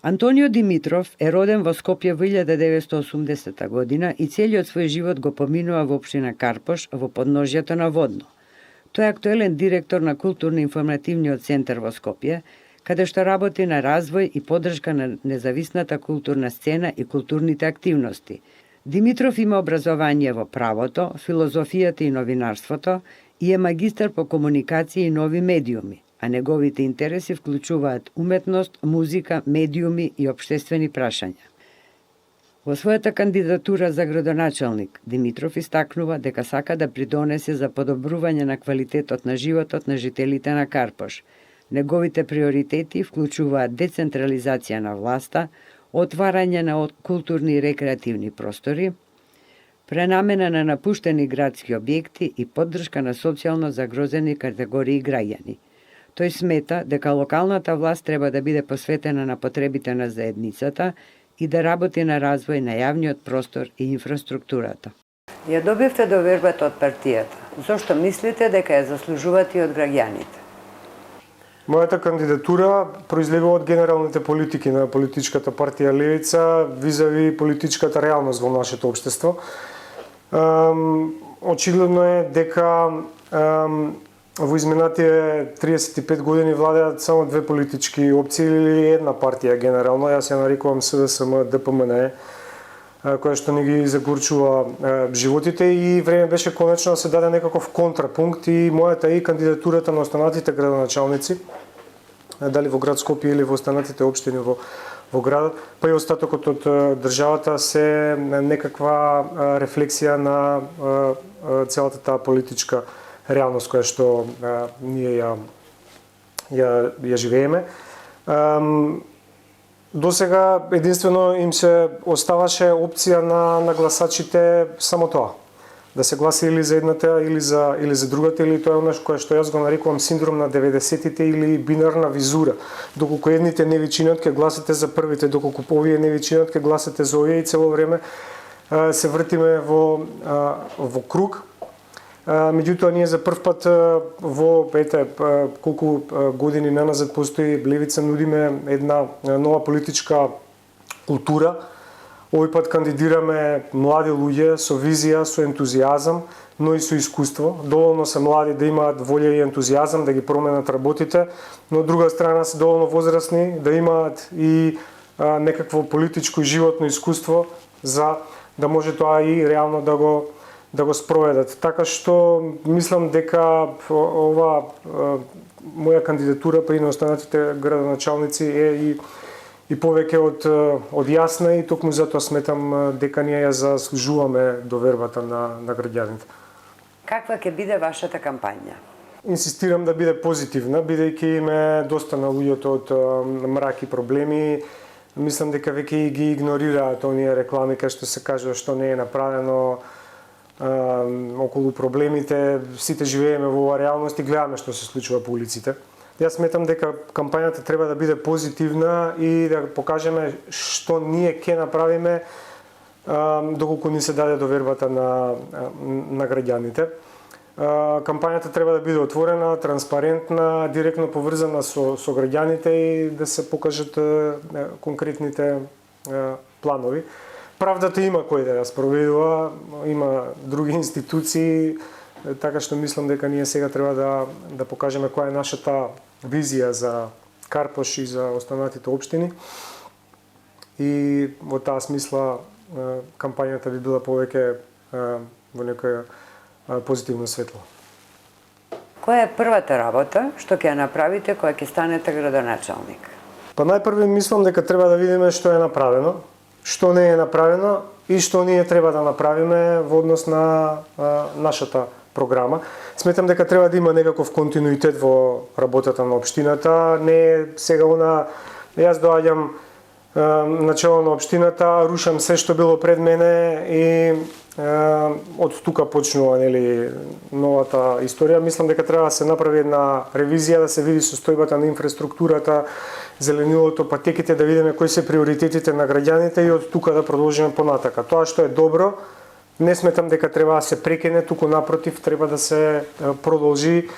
Антонио Димитров е роден во Скопје во 1980 година и целиот свој живот го поминува во општина Карпош во подножјето на Водно. Тој е актуелен директор на културно-информативниот центар во Скопје, каде што работи на развој и поддршка на независната културна сцена и културните активности. Димитров има образование во правото, филозофијата и новинарството и е магистар по комуникација и нови медиуми, а неговите интереси вклучуваат уметност, музика, медиуми и општествени прашања. Во својата кандидатура за градоначалник, Димитров истакнува дека сака да придонесе за подобрување на квалитетот на животот на жителите на Карпош. Неговите приоритети вклучуваат децентрализација на власта, отварање на културни и рекреативни простори, пренамена на напуштени градски објекти и поддршка на социјално загрозени категории граѓани. Тој смета дека локалната власт треба да биде посветена на потребите на заедницата и да работи на развој на јавниот простор и инфраструктурата. Ја добивте довербата од партијата. Зошто мислите дека ја заслужувате и од граѓаните? Мојата кандидатура произлегува од генералните политики на политичката партија Левица визави политичката реалност во нашето општество. Очигледно е дека во изминатите 35 години владеат само две политички опции или една партија генерално. Јас ја нарекувам СДСМ, ДПМН, која што ни ги загорчува животите и време беше конечно да се даде некаков контрапункт и мојата и кандидатурата на останатите градоначалници, дали во град Скопје или во останатите општини во градот, па и остатокот од државата се некаква рефлексија на целата таа политичка реалност која што ние ја живееме. Досега единствено им се оставаше опција на гласачите само тоа. Да се гласи или за едната или за другата, или тоа е она кое што јас го нарекувам синдром на 90-тите или бинарна визура. Доколку едните не ви чинат ќе гласате за првите, доколку овие не ви чинат ќе гласате за овие и цело време се вртиме во круг. Меѓутоа ние за прв пат во колку години наназад постои Левица нудиме една нова политичка култура. Овој пат кандидираме млади луѓе со визија, со ентузијазам, но и со искуство. Доволно се млади да имаат волја и ентузијазам да ги променат работите, но од друга страна се доволно возрастни да имаат и некакво политичко и животно искуство за да може тоа и реално да го спроведат. Така што мислам дека ова моја кандидатура при останатите градоначалници е и повеќе од јасна и токму затоа сметам дека ние ја заслужуваме довербата на граѓаните. Каква ќе биде вашата кампања? Инсистирам да биде позитивна, бидејќи име доста на луѓето од мрак и проблеми. Мислам дека веќе ги игнорираат оние реклами кај што се кажува што не е направено околу проблемите. Сите живееме во оваа реалност и гледаме што се случува по улиците. Јас сметам дека кампањата треба да биде позитивна и да покажеме што ние ќе направиме доколку ни се даде довербата на граѓаните. Кампањата треба да биде отворена, транспарентна, директно поврзана со граѓаните и да се покажат конкретните планови. Правдата има кој да ја спроведува, има други институции, така што мислам дека ние сега треба да покажеме која е нашата визија за Карпош и за останатите општини. И во таа смисла кампањата би била повеќе во некоја позитивно светло. Која е првата работа што ќе ја направите кога ќе станете градоначалник? Па најпрво мислам дека треба да видиме што е направено, што не е направено и што ние треба да направиме во однос на нашата програма. Сметам дека треба да има некаков континуитет во работата на општината. Не е сега јас доаѓам начело на општината, рушам се што било пред мене и од тука почнува новата историја. Мислам дека треба да се направи една ревизија, да се види состојбата на инфраструктурата, зеленилото, патеките, да видиме кои се приоритетите на граѓаните и од тука да продолжиме понатака. Тоа што е добро, не сметам дека треба да се прекине, туку напротив треба да се продолжи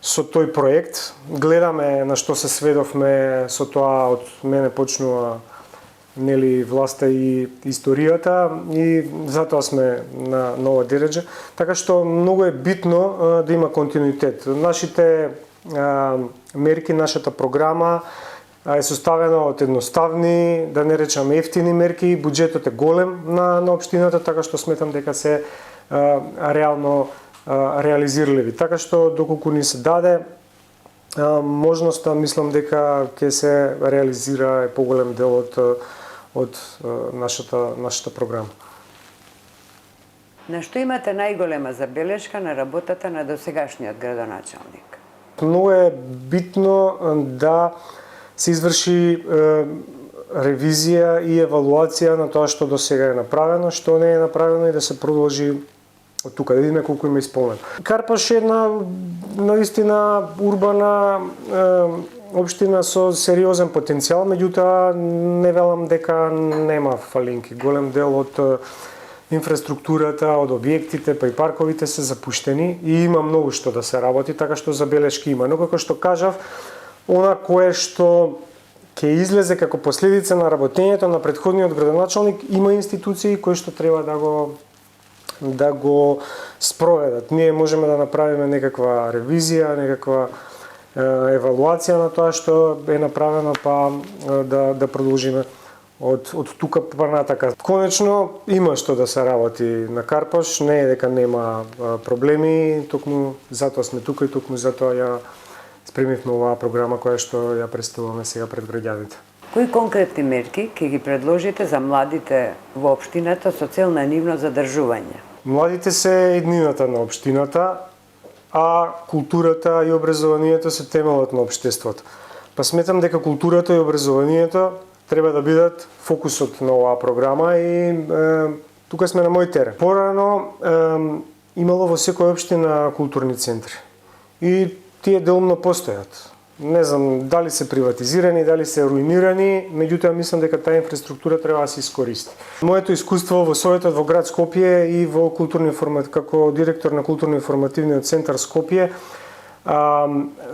со тој проект. Гледаме на што се сведовме со тоа, од мене почнува власта и историјата и затоа сме на ова дередже. Така што многу е битно да има континуитет. Нашите мерки, нашата програма е составена од едноставни, да не речам ефтини мерки, буџетот е голем на општината, така што сметам дека се реално реализирливи. Така што доколку ни се даде можноста, мислам дека ќе се реализира поголем дел од нашата програма. На што имате најголема забелешка на работата на досегашниот градоначалник? Многу е битно да се изврши ревизија и евалуација на тоа што досега е направено, што не е направено и да се продолжи од тука, да видиме колку има исполнено. Карпаш е една наистина урбана општина со сериозен потенцијал, меѓутоа не велам дека нема фалинки. Голем дел од инфраструктурата, од објектите, па и парковите се запуштени и има многу што да се работи, така што забелешки има. Но како што кажав, она кое што ќе излезе како последица на работењето на претходниот градоначалник, има институции кои што треба да го спроведат. Ние можеме да направиме некаква ревизија, некаква евалуација на тоа што е направено, па да продолжиме од тука па натака. Конечно има што да се работи на Карпаш, не е дека нема проблеми, токму затоа сме тука и токму затоа ја спремивме оваа програма која што ја представуваме сега пред граѓаните. Кои конкретни мерки ќе ги предложите за младите во општината со цел на нивно задржување? Младите се еднината на општината, а културата и образованието се темелот на општеството. Па сметам дека културата и образованието треба да бидат фокусот на оваа програма и тука сме на мој терен. Порано имало во секоја општина културни центри и тие делумно постојат. Не знам дали се приватизирани, дали се руинирани, меѓутоа мислам дека таа инфраструктура треба да се искористи. Моето искуство во Советот во град Скопје и во како директор на културно-информативниот центар Скопје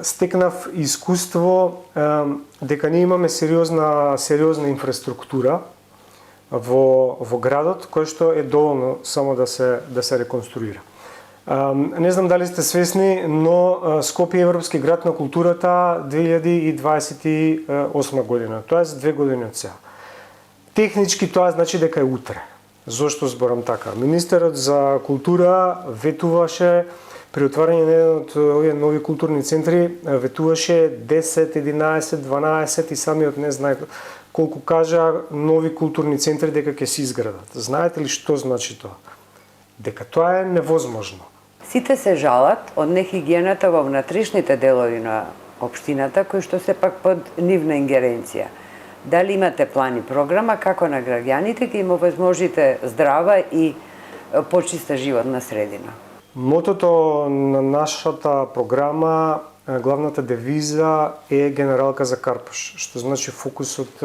стекнав искуство дека ние имаме сериозна инфраструктура во градот кој што е доволно само да се реконструира. Не знам дали сте свесни, но Скопје е Европски град на културата 2028 година, тоест 2 години од сега. Технички тоа значи дека е утре. Зошто зборам така? Министерот за култура ветуваше при отварање на еден од овие нови културни центри, ветуваше 10, 11, 12 и самиот не знае колку кажа нови културни центри дека ќе се изградат. Знаете ли што значи тоа? Дека тоа е невозможно. Сите се жалат од нехигиената во внатрешните делови на општината, кои што се пак под нивна ингеренција. Дали имате план и програма како на граѓаните ќе им овозможите здрава и почиста животна средина? Мотото на нашата програма, главната девиза е генералка за Карпаш, што значи фокусот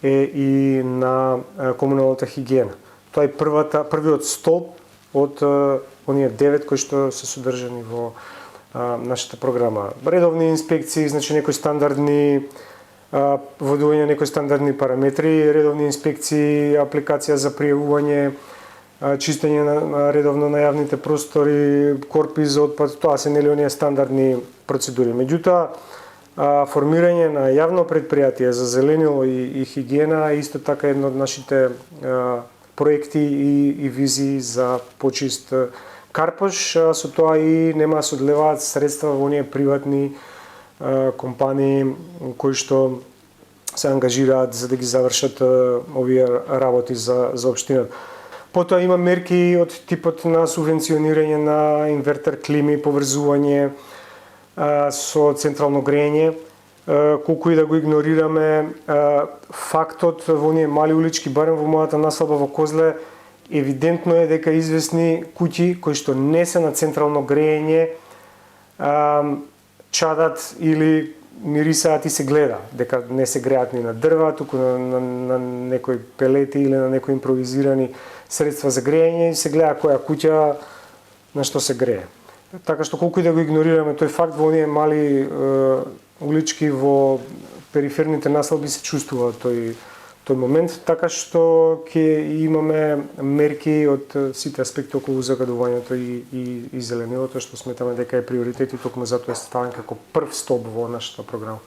е и на комуналната хигиена. Тоа е првиот столб од оние 9 кои што се содржани во нашата програма. Редовни инспекции, значи некои стандардни водување некои стандардни параметри, редовни инспекции, апликација за пријавување, чистење редовно на јавните простори, корпи за отпад, тоа се нели оние стандардни процедури. Меѓутоа, формирање на јавно предпријатие за зеленило и хигиена е исто така едно од нашите проекти и визии за почист Карпаш, со тоа и нема да се одлеваат средства во оние приватни компании кои што се ангажираат за да ги завршат овие работи за општината. Потоа има мерки од типот на субвенционирање на инвертер клими, поврзување со централно грење, колку и да го игнорираме, фактот во оние мали улички, барем во мојата населба во Козле, евидентно е дека известни куќи кои што не се на централно грење чадат или мирисаат и се гледа дека не се греат ни на дрва, туку на некои пелети или на некои импровизирани средства за грење и се гледа која куќа на што се грее. Така што колку и да го игнорираме тој факт, во оние мали улички во периферните населби се чувствува тој момент, така што ќе имаме мерки од сите аспекти околу загадувањето и зеленилото, што сметаме дека е приоритет и токму затоа е ставен како прв столб во нашата програма.